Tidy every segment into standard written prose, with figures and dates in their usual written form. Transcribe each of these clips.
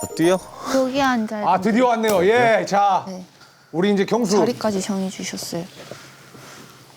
뛰어? 여기 앉아요. 아 드디어 왔네요. 예, 자 네. 우리 이제 경수. 자리까지 정해주셨어요.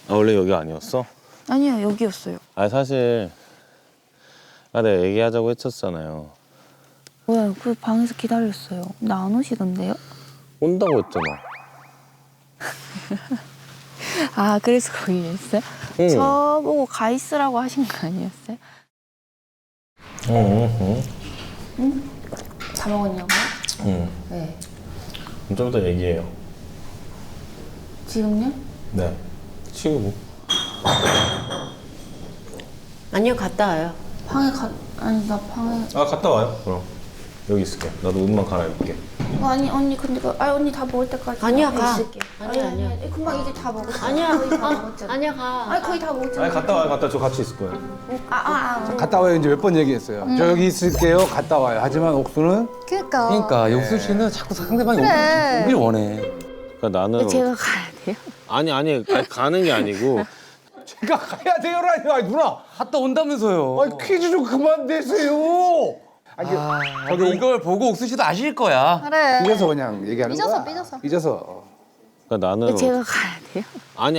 아, 원래 여기 아니었어? 아니요, 여기였어요. 아, 사실 내가 얘기하자고 했었잖아요. 뭐야, 그 방에서 기다렸어요. 나 안 오시던데요? 온다고 했잖아. 아, 그래서 거기 있어요? 응. 저보고 가 있으라고 하신 거 아니었어요? 다 먹었냐고요? 응. 네. 좀 이따 얘기해요. 지금요? 네. 치우고. 아니요, 갔다 와요. 아니, 나 방에. 아, 갔다 와요. 그럼. 여기 있을게. 나도 옷만 갈아입을게. 아니, 언니, 근데 언니 다 먹을 때까지. 아니야, 앞에 가. 있을게. 아니야. 아니, 금방 이제 다 먹었어. 아니야, 거의 다 먹었잖아. 아니야, 가. 아니, 거의 다 먹었잖아. 아니, 갔다 와요. 저 같이 있을 거예요. 갔다 와요. 이제 몇 번 얘기했어요. 저 여기 있을게요. 갔다 와요. 하지만 옥수는 그러니까 용수 씨는 자꾸 상대방이 오길 원해. 그러니까 나는. 제가 가야 돼요? 아니, 가는 게 아니고. 제가 가야 돼요라니. 아니 누나. 갔다 온다면서요. 아니 퀴즈 좀 그만 내세요. 아니 저기 이걸 보고 옥수 씨도 아실 거야. 그래. 삐져서 그냥 얘기하는 거야. 삐져서. 그러니까 나는. 제가 가야 돼요? 아니,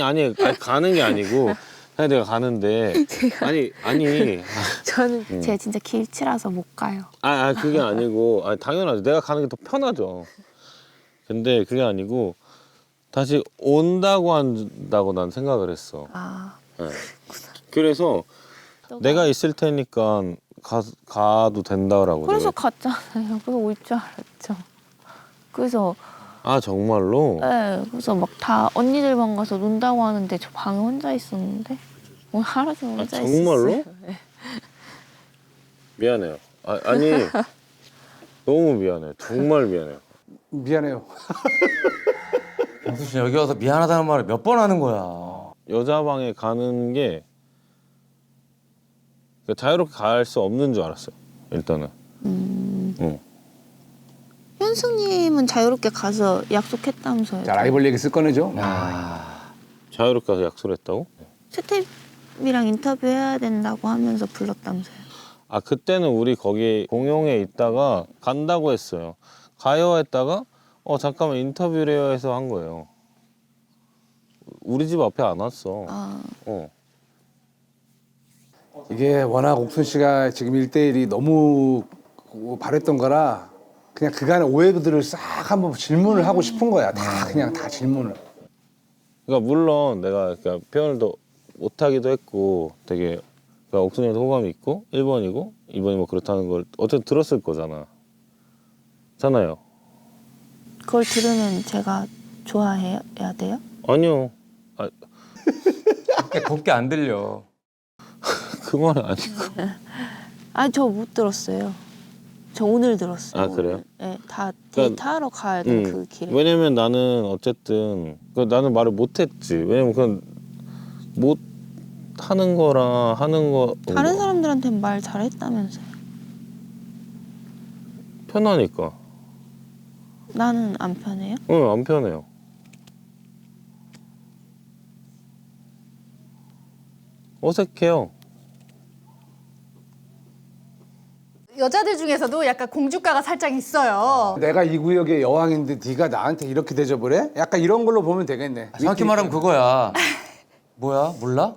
가는 게 아니고. 그냥 내가 가는데. 아니. 저는 제가 진짜 길치라서 못 가요. 그게 아니고. 당연하죠. 내가 가는 게 더 편하죠. 근데 그게 아니고. 다시 온다고 한다고 난 생각을 했어. 네. 그래서 내가 있을 테니까 가도 된다라고. 그래서 내가. 갔잖아요. 그래서 올 줄 알았죠. 그래서 아, 정말로? 네, 그래서 막 다 언니들 방 가서 논다고 하는데 저 방에 혼자 있었는데 오늘 하루 종일 혼자 정말로? 있었어요. 네. 미안해요. 아니 너무 미안해. 정말 미안해요. 미안해요. 용수 씨 여기 와서 미안하다는 말을 몇 번 하는 거야. 여자 방에 가는 게 자유롭게 갈 수 없는 줄 알았어요. 일단은. 응. 현숙님은 자유롭게 가서 약속했다면서요. 자 라이벌 얘기 쓸 꺼내죠. 자유롭게 가서 약속을 했다고? 스텝이랑 인터뷰해야 된다고 하면서 불렀다면서요. 그때는 우리 거기 공용에 있다가 간다고 했어요. 가요 했다가 잠깐만 인터뷰를 해요 해서 한 거예요. 우리 집 앞에 안 왔어. 이게 워낙 옥순 씨가 지금 1대1이 너무 바랬던 거라 그냥 그간의 오해들을 싹 한번 질문을 하고 싶은 거야. 그냥 다 질문을. 그러니까 물론 내가 표현을 더 못하기도 했고 되게 옥순이한테 호감이 있고 1번이고 2번이 뭐 그렇다는 걸 어쨌든 들었을 거잖아. 잖아요. 그걸 들으면 제가 좋아해야 돼요? 아니요. 곱게 안 들려. 그 말은 아니고. 저 못 들었어요. 저 오늘 들었어요. 그래요? 네, 다 그러니까, 데이트하러 가야 돼, 그 길에. 왜냐면 나는 어쨌든 나는 말을 못했지. 왜냐면 그건 못 하는 거랑 하는 거 다른 사람들한테는 말 잘했다면서요. 편하니까. 나는 안 편해요? 응, 안 편해요. 어색해요. 여자들 중에서도 약간 공주가가 살짝 있어요. 내가 이 구역의 여왕인데 네가 나한테 이렇게 대접을 해? 약간 이런 걸로 보면 되겠네. 정확히 말하면 그거야. 뭐야? 몰라?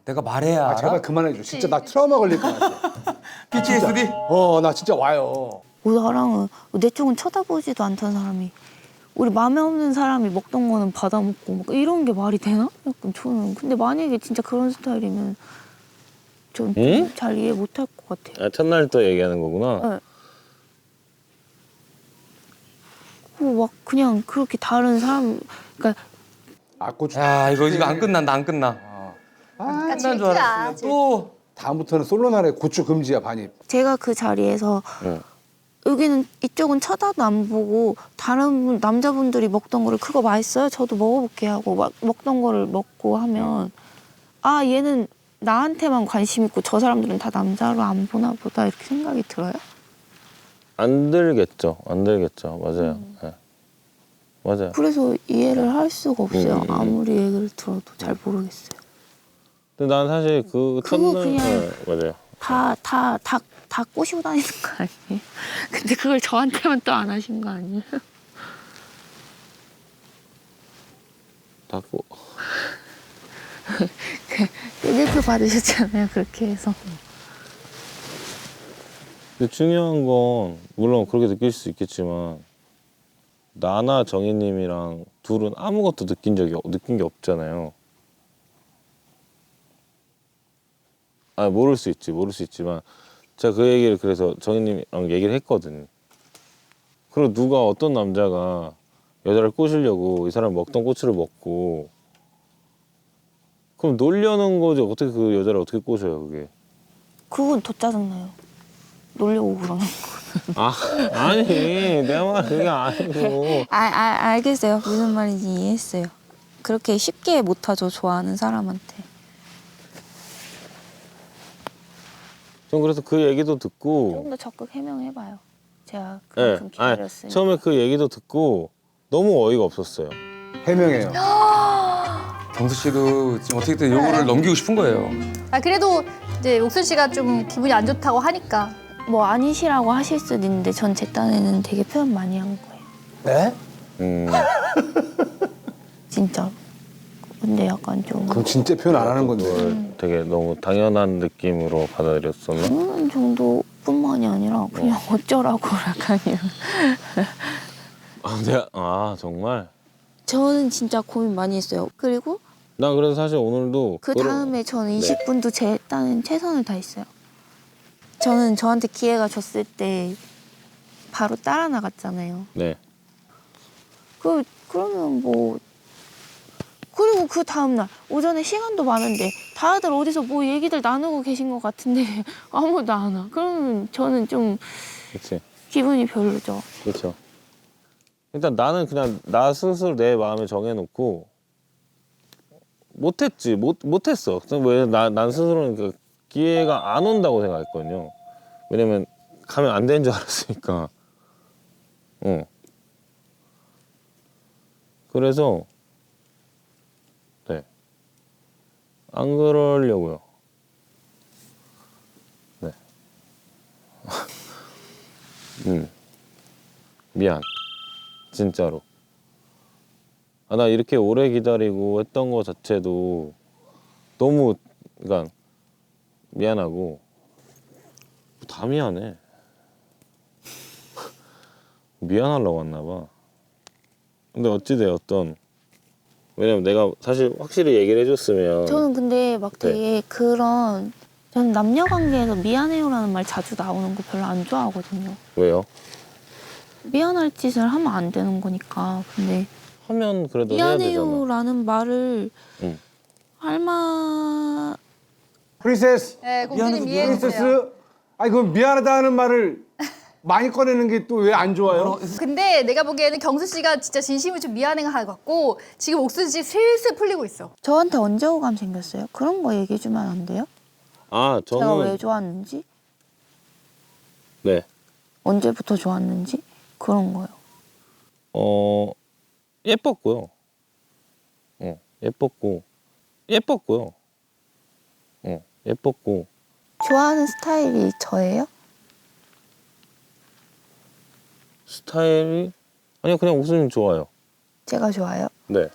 내가 말해야 알아? 제발 그만해줘. 진짜 나 트라우마 걸릴 것 같아. PTSD? 나 진짜 와요. 나랑은 내 쪽은 쳐다보지도 않던 사람이 우리 마음에 없는 사람이 먹던 거는 받아먹고 막 이런 게 말이 되나? 약간 저는 근데 만약에 진짜 그런 스타일이면 전 잘 이해 못할 것 같아요. 첫날 또 얘기하는 거구나. 네. 막 그냥 그렇게 다른 사람 그러니까 아꼬주. 야 이거 안 끝난다 안 끝나. 그러니까 끝난 줄 알았으면 또 다음부터는 솔로 날에 고추 금지야 반입. 제가 그 자리에서 여기는 이쪽은 쳐다도 안 보고 다른 남자분들이 먹던 거를 그거 맛있어요? 저도 먹어볼게 하고 막 먹던 거를 먹고 하면 얘는 나한테만 관심 있고 저 사람들은 다 남자로 안 보나 보다 이렇게 생각이 들어요? 안 들겠죠. 맞아요. 네. 맞아요. 그래서 이해를 할 수가 없어요. 아무리 얘기를 들어도 잘 모르겠어요. 근데 난 사실 그 그거 첫날 그냥 맞아요. 다 다 꼬시고 다니는 거 아니에요? 근데 그걸 저한테만 또 안 하신 거 아니에요? 닫고. 띠들표 받으셨잖아요, 그렇게 해서. 근데 중요한 건 물론 그렇게 느낄 수 있겠지만 나나 정희님이랑 둘은 아무것도 느낀 게 없잖아요. 아 모를 수 있지만 제가 그 얘기를 그래서 정희님이랑 얘기를 했거든. 그리고 누가 어떤 남자가 여자를 꼬시려고 이 사람 먹던 꼬치를 먹고 그럼 놀려는 거지 어떻게 그 여자를 어떻게 꼬셔요 그게? 그건 더 짜증나요. 놀려고 그러는 거. 아 아니 내 말 그게 아니고. 알겠어요. 무슨 말인지 이해했어요. 그렇게 쉽게 못하죠, 좋아하는 사람한테. 전 그래서 그 얘기도 조금 듣고 더 적극 해명해봐요. 제가 예, 그만큼 아니, 기다렸으니까. 처음에 그 얘기도 듣고 너무 어이가 없었어요. 해명해요. 경수 씨도 지금 어떻게든 요거를 넘기고 싶은 거예요. 아 그래도 이제 옥순 씨가 좀 기분이 안 좋다고 하니까. 뭐 아니시라고 하실 수도 있는데 전 제 딴에는 되게 표현 많이 한 거예요. 네? 진짜. 근데 약간 좀 그럼 진짜 표현 안 하는 건데. 그걸 되게 너무 당연한 느낌으로 받아들였었나? 그런 정도뿐만이 아니라 그냥 어쩌라고 약간 이런. 아 정말? 저는 진짜 고민 많이 했어요. 그리고 나 그래서 사실 오늘도 그 다음에 저는 네. 20분도 제 딴엔 최선을 다했어요. 저는 저한테 기회가 줬을 때 바로 따라 나갔잖아요. 네. 그러면 뭐 그리고 그 다음날 오전에 시간도 많은데 다들 어디서 뭐 얘기들 나누고 계신 것 같은데 아무도 안 와. 그러면 저는 좀 그치. 기분이 별로죠. 그렇죠. 일단 나는 그냥 나 스스로 내 마음에 정해놓고 못했어. 왜난 스스로는 그 기회가 안 온다고 생각했거든요. 왜냐면 가면 안 되는 줄 알았으니까. 그래서 네. 안 그러려고요. 네. 미안. 진짜로. 아, 나 이렇게 오래 기다리고 했던 거 자체도 너무 그러니까 미안하고 다 미안해. 미안하려고 왔나 봐. 근데 어찌되었던 왜냐면 내가 사실 확실히 얘기를 해줬으면 저는 근데 막 네. 되게 저는 남녀 관계에서 미안해요라는 말 자주 나오는 거 별로 안 좋아하거든요. 왜요? 미안할 짓을 하면 안 되는 거니까. 근데 하면 그래도 해야 되잖아. 미안해요라는 말을 응. 할 말... 프린세스. 네, 공주님 미안해서 이해해주세요. 프린세스. 아니 그럼 미안하다는 말을 많이 꺼내는 게 또 왜 안 좋아요? 근데 내가 보기에는 경수 씨가 진짜 진심으로 좀 미안해한 것 같고 지금 옥순 씨 슬슬 풀리고 있어. 저한테 언제 호감 생겼어요? 그런 거 얘기해주면 안 돼요? 아 제가 왜 저는 좋았는지? 네. 언제부터 좋았는지? 그런 거요. 예뻤고요. 예뻤고. 예뻤고. 좋아하는 스타일이 저예요? 스타일이 아니요 그냥 옥수님 좋아요. 제가 좋아요? 네.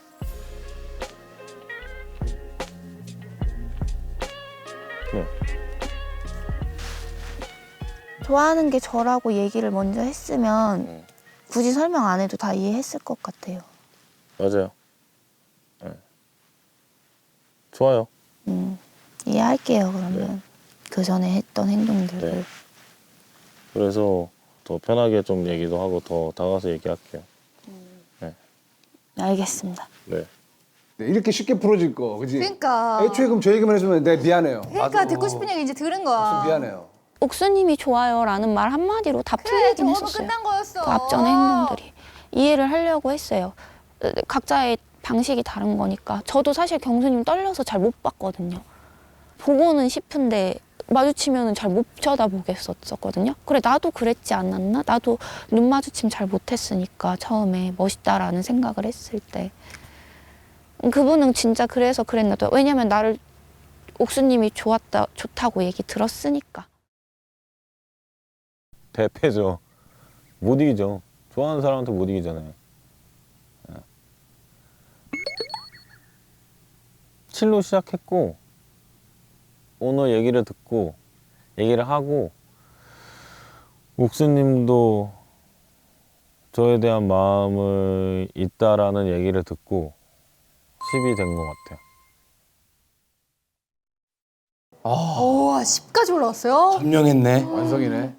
좋아하는 게 저라고 얘기를 먼저 했으면 굳이 설명 안 해도 다 이해했을 것 같아요. 맞아요. 네. 좋아요. 이해할게요, 그러면. 그 전에 했던 행동들을. 네. 그래서 더 편하게 좀 얘기도 하고 더 다가가서 얘기할게요. 알겠습니다. 네. 네, 이렇게 쉽게 풀어질 거, 그지? 그러니까. 애초에 그럼 저 얘기만 해주면 내가 미안해요. 그러니까 듣고 싶은 얘기 이제 들은 거야. 미안해요. 옥수님이 좋아요라는 말 한마디로 다 그래, 풀리긴 저거면 했었어요. 끝난 거였어. 그 앞전의 행동들이. 이해를 하려고 했어요. 각자의 방식이 다른 거니까. 저도 사실 경수님 떨려서 잘 못 봤거든요. 보고는 싶은데 마주치면 잘 못 쳐다보겠었거든요. 그래 나도 그랬지 않았나? 나도 눈 마주침 잘 못했으니까 처음에 멋있다라는 생각을 했을 때. 그분은 진짜 그래서 그랬나 봐. 왜냐면 나를 옥수님이 좋다고 얘기 들었으니까. 대패죠. 못 이기죠. 좋아하는 사람한테 못 이기잖아요. 7로 시작했고 오늘 얘기를 듣고 얘기를 하고 옥수님도 저에 대한 마음을 있다라는 얘기를 듣고 10이 된 것 같아요. 와 10까지 올라왔어요? 점령했네. 완성이네.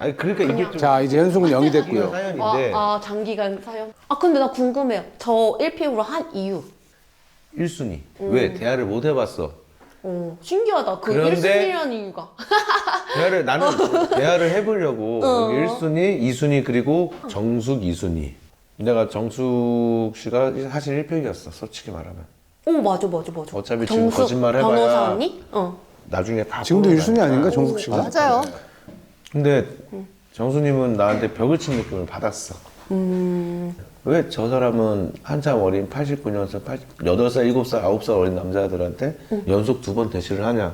아니 그러니까 이게 좀 자 이제 현숙은 0이 됐고요. 사연인데 장기간 사연? 근데 나 궁금해요. 저 1픽으로 한 이유. 1순위. 왜 대화를 못 해봤어? 신기하다. 그 그런데- 1순위라는 이유가. 나는 대화를 해보려고 여기 1순위, 2순위 그리고 정숙 2순위. 내가 정숙 씨가 사실 1픽이었어. 솔직히 말하면. 맞아. 어차피 지금 정숙 거짓말 해봐야 변호사 언니? 나중에 다 지금도 보고 1순위 나니까. 아닌가 정숙 씨가? 맞아요. 근데 정수님은 나한테 벽을 친 느낌을 받았어. 왜 저 사람은 한참 어린 89년생, 8살 7살, 9살 어린 남자들한테 연속 2번 대시를 하냐.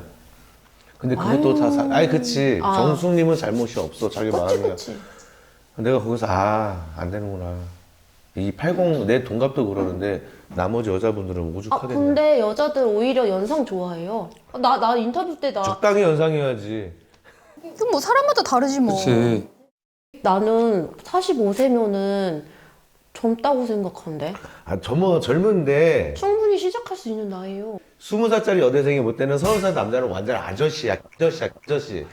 근데 그것도 아니 그치. 정수님은 잘못이 없어. 자기 마음이야. 그치. 내가 거기서 안 되는구나. 이 80, 내 동갑도 그러는데 나머지 여자분들은 오죽하겠냐. 근데 여자들 오히려 연상 좋아해요. 나 인터뷰 때 적당히 연상해야지. 그 뭐 사람마다 다르지 뭐. 그렇지. 나는 45세면은 젊다고 생각하는데. 젊은데 충분히 시작할 수 있는 나이에요. 20살짜리 여대생이 볼 때는 30살 남자는 완전 아저씨야. 아저씨.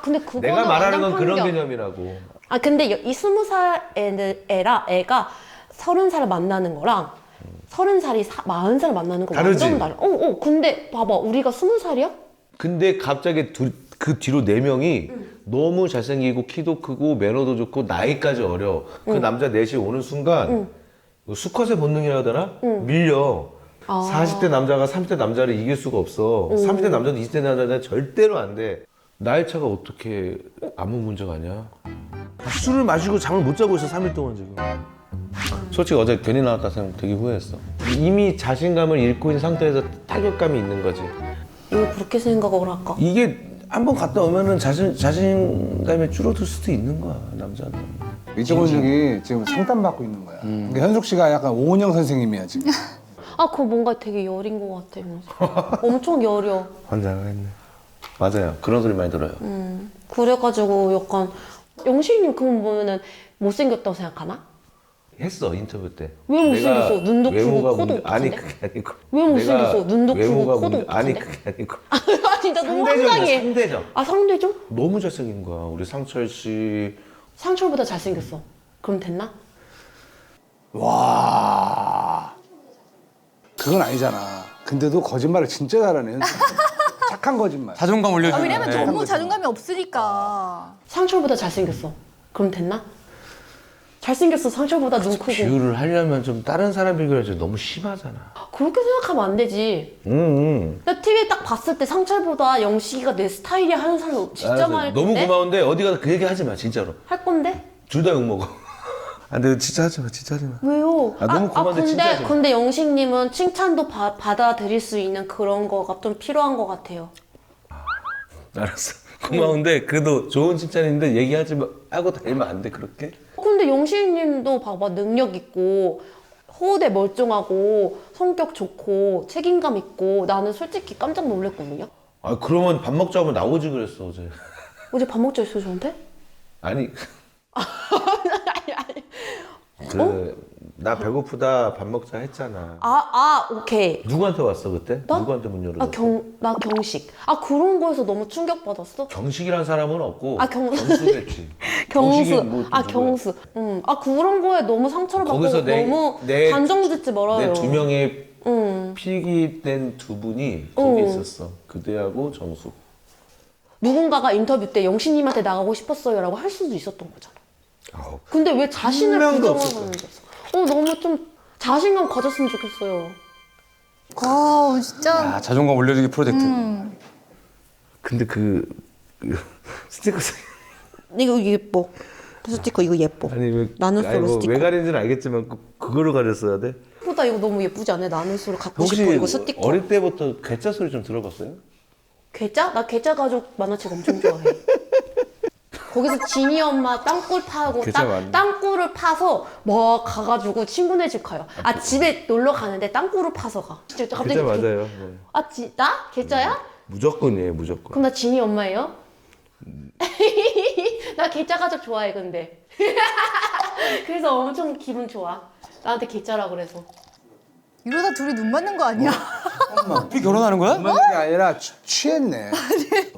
근데 그거는 내가 말하는 건 완전 그런 편견. 개념이라고. 근데 이 20살 애가 30살을 만나는 거랑 30살이 40살을 만나는 거 다르지? 완전 달라. 근데 봐봐. 우리가 20살이야? 근데 갑자기 그 뒤로 4명이 너무 잘생기고 키도 크고 매너도 좋고 나이까지 어려. 그 남자 넷이 오는 순간 수컷의 본능이라 해야 되나? 밀려. 40대 남자가 30대 남자를 이길 수가 없어. 30대 남자도 20대 남자는 절대로 안 돼. 나이 차가 어떻게 아무 문제가 아니야? 술을 마시고 잠을 못 자고 있어 3일 동안 지금. 솔직히 어제 괜히 나왔다 생각 되게 후회했어. 이미 자신감을 잃고 있는 상태에서 타격감이 있는 거지. 왜 그렇게 생각을 할까? 이게 한번 갔다 오면은 자신감이 줄어들 수도 있는 거야 남자는. 이정원 쪽이 지금 상담받고 있는 거야. 그러니까 현숙 씨가 약간 오은영 선생님이야 지금. 그거 뭔가 되게 여린 것 같아. 엄청 여려. 환장을 했네. 맞아요. 그런 소리 많이 들어요. 그래가지고 약간 영식님 그분 보면은 못생겼다고 생각하나? 했어 인터뷰 때. 왜 못생겼어? 내가 눈도 크고 외모가 코도 문제- 아니 똑같은데? 그게 아니고. 왜 못생겼어? 내가 눈도 크고 외모가 코도 문제- 아니 똑같은데? 그게 아니고. 진짜 너무 상대적이야 황당해. 상대적. 상대적? 너무 잘생긴 거야 우리 상철 씨. 상철보다 잘생겼어. 그럼 됐나? 와. 그건 아니잖아. 근데도 거짓말을 진짜 잘하네. 현숙. 착한 거짓말. 자존감 올려주는. 왜냐면 네. 너무 자존감이 없으니까. 상철보다 잘생겼어. 그럼 됐나? 잘생겼어. 상철보다 눈 크고. 비유를 하려면 좀 다른 사람 비교해서 너무 심하잖아. 그렇게 생각하면 안 되지. 나 TV 딱 봤을 때 상철보다 영식이가 내 스타일이야 하는 사람 진짜 알았어. 많을 너무 텐데. 고마운데 어디 가서 그 얘기 하지 마 진짜로. 할 건데? 둘 다 욕먹어. 안 돼, 진짜 하지 마, 진짜 하지 마. 왜요? 너무 고마운데 진짜 하지 마. 근데 영식님은 칭찬도 받아들일 수 있는 그런 거가 좀 필요한 것 같아요. 알았어. 고마운데 그래도 좋은 칭찬인데 얘기하지 마 하고 다니면 안 돼 그렇게? 근데 영식님도 봐봐 능력 있고 호흡에 멀쩡하고 성격 좋고 책임감 있고 나는 솔직히 깜짝 놀랐거든요. 그러면 밥 먹자고 하면 나오지 그랬어 어제. 어제 밥 먹자 했어 저한테? 아니. 나 배고프다 밥 먹자 했잖아. 오케이. 누구한테 왔어 그때? 나? 누구한테 문 열어줘? 나 경식. 그런 거에서 너무 충격받았어. 경식이란 사람은 없고 경수. 경수겠지. 경수. 경식이 뭐 또 누구야? 경수. 그런 거에 너무 상처를 받고 거기서 너무 단정 짓지 말아요. 내 2명의 필기된 2분이 거기 있었어. 그대하고 정수. 누군가가 인터뷰 때 영식님한테 나가고 싶었어요라고 할 수도 있었던 거잖아. 근데 왜 자신을 한 명도 부정하는지 너무 좀 자신감 가졌으면 좋겠어요. 진짜. 자존감 올려주기 프로젝트. 근데 그 스티커 이거 예뻐. 스티커 이거 예뻐. 아니 왜 나는 솔로 스티커. 왜 가린지는 알겠지만 그거로 가렸어야 돼? 보다 이거 너무 예쁘지 않아요? 나는 솔로 갖고 혹시 싶어 이거 스티커. 어릴 때부터 괴짜 소리 좀 들어봤어요? 괴짜? 나 괴짜 가족 만화책 엄청 좋아해. 거기서 진이 엄마 땅굴 파고 계좌 맞네. 땅굴을 파서 뭐 가가지고 친구네 집 가요. 아 집에 놀러 가는데 땅굴을 파서 가. 진짜 갑자기 진짜 맞아요. 네. 나? 계좌야? 무조건이에요, 무조건. 그럼 나 진이 엄마예요? 나 계좌 가족 좋아해 근데. 그래서 엄청 기분 좋아. 나한테 계좌라 그래서. 이러다 둘이 눈 맞는 거 아니야? 둘이 결혼하는 거야? 맞는 게 아니라 취했네.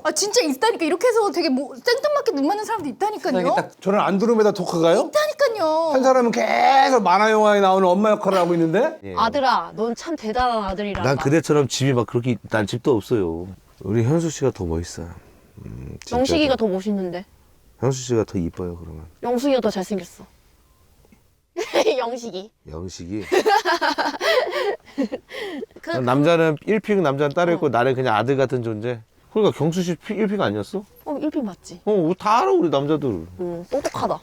아 진짜 있다니까. 이렇게 해서 되게 뭐 생뚱맞게 눈 맞는 사람도 있다니까요. 이게 딱 저는 안드로메다 토크가요? 있다니까요. 한 사람은 계속 만화 영화에 나오는 엄마 역할을 하고 있는데 예. 아들아, 넌 참 대단한 아들이라. 난 그대처럼 집이 막 그렇게 난 집도 없어요. 우리 현수 씨가 더 멋있어요. 진짜 영식이가 더 멋있는데. 현수 씨가 더 이뻐요, 그러면. 영숙이가 더 잘생겼어. 영식이. 영식이. 그 남자는 1픽 남자는 따로 있고 나는 그냥 아들 같은 존재. 그러니까 경수 씨 1픽 아니었어? 1픽 맞지? 다 알아 우리 남자들. 똑똑하다.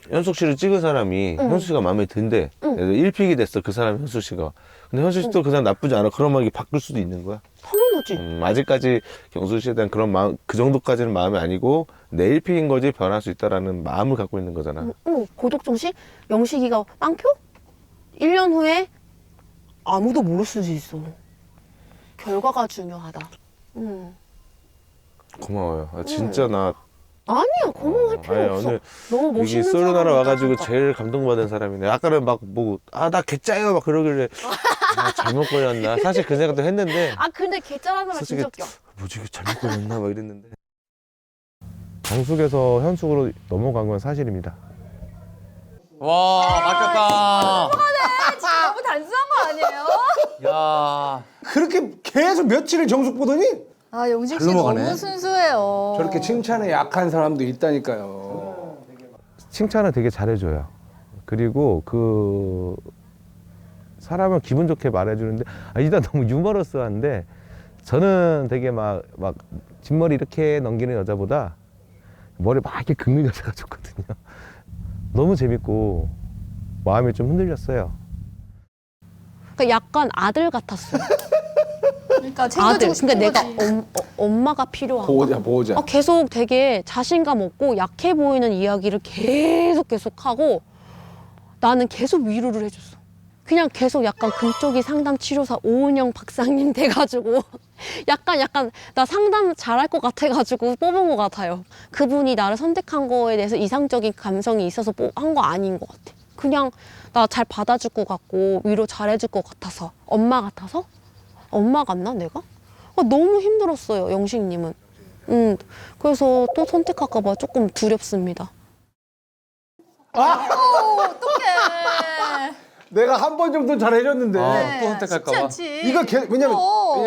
현숙 씨를 찍은 사람이 현수 씨가 마음에 든대. 그래서 1픽이 됐어 그 사람 현수 씨가. 근데 현수 씨도 그 사람 나쁘지 않아. 그러면 이게 바뀔 수도 있는 거야. 당연하지. 아직까지 경수 씨에 대한 그런 마음, 그 정도까지는 마음이 아니고 내 1픽인 거지 변할 수 있다라는 마음을 갖고 있는 거잖아. 고독정식? 영식이가 빵표? 1년 후에 아무도 모를 수도 있어. 결과가 중요하다. 고마워요. 진짜 나 아니야, 고마워할 필요 아니, 없어. 오늘 너무 여기 멋있는 솔로나라 사람이다. 와가지고 제일 감동받은 사람이네. 아까는 막 뭐 나 개짜요 막 그러길래 잘못 걸렸나. 사실 그 생각도 했는데 근데 개짜라는 말 진짜 웃겨. 뭐지 이게 잘못 걸렸나 막 이랬는데. 정숙에서 현숙으로 넘어간 건 사실입니다. 와 바뀌었다. 진짜 너무 단순한 거 아니에요? 야. 그렇게 계속 며칠을 정숙 보더니 아 영식 씨 잘 넘어가네. 너무 순수해요. 저렇게 칭찬에 약한 사람도 있다니까요. 칭찬을 되게 잘해줘요. 그리고 그 사람을 기분 좋게 말해주는데 일단 너무 유머러스한데 저는 되게 막 뒷머리 이렇게 넘기는 여자보다 머리 막 이렇게 긁는 여자가 좋거든요. 너무 재밌고 마음이 좀 흔들렸어요. 그러니까 약간 아들 같았어. 그러니까 챙겨주고 싶은 그러니까 거지. 내가 엄마가 필요한 보호자. 계속 되게 자신감 없고 약해 보이는 이야기를 계속 하고 나는 계속 위로를 해줬어. 그냥 계속 약간 금쪽이 상담 치료사 오은영 박사님 돼가지고 약간 나 상담 잘할 것 같아가지고 뽑은 것 같아요. 그분이 나를 선택한 거에 대해서 이상적인 감성이 있어서 한 거 아닌 것 같아. 그냥 나 잘 받아줄 것 같고 위로 잘해줄 것 같아서 엄마 같아서? 엄마 같나 내가? 너무 힘들었어요 영식님은. 그래서 또 선택할까 봐 조금 두렵습니다. 어떡해. 내가 한 번 정도 잘해줬는데 또 선택할까 봐. 쉽지 않지. 이거 왜냐면 어.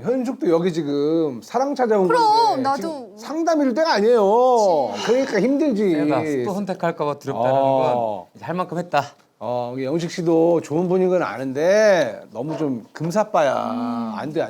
현숙도 여기 지금 사랑 찾아온 그럼, 건데 나도. 지금 상담일 때가 아니에요. 그러니까 힘들지. 내가 또 선택할까 봐 두렵다는 건 이제 할 만큼 했다. 영식 씨도 좋은 분인 건 아는데 너무 좀 금사빠야. 안 돼.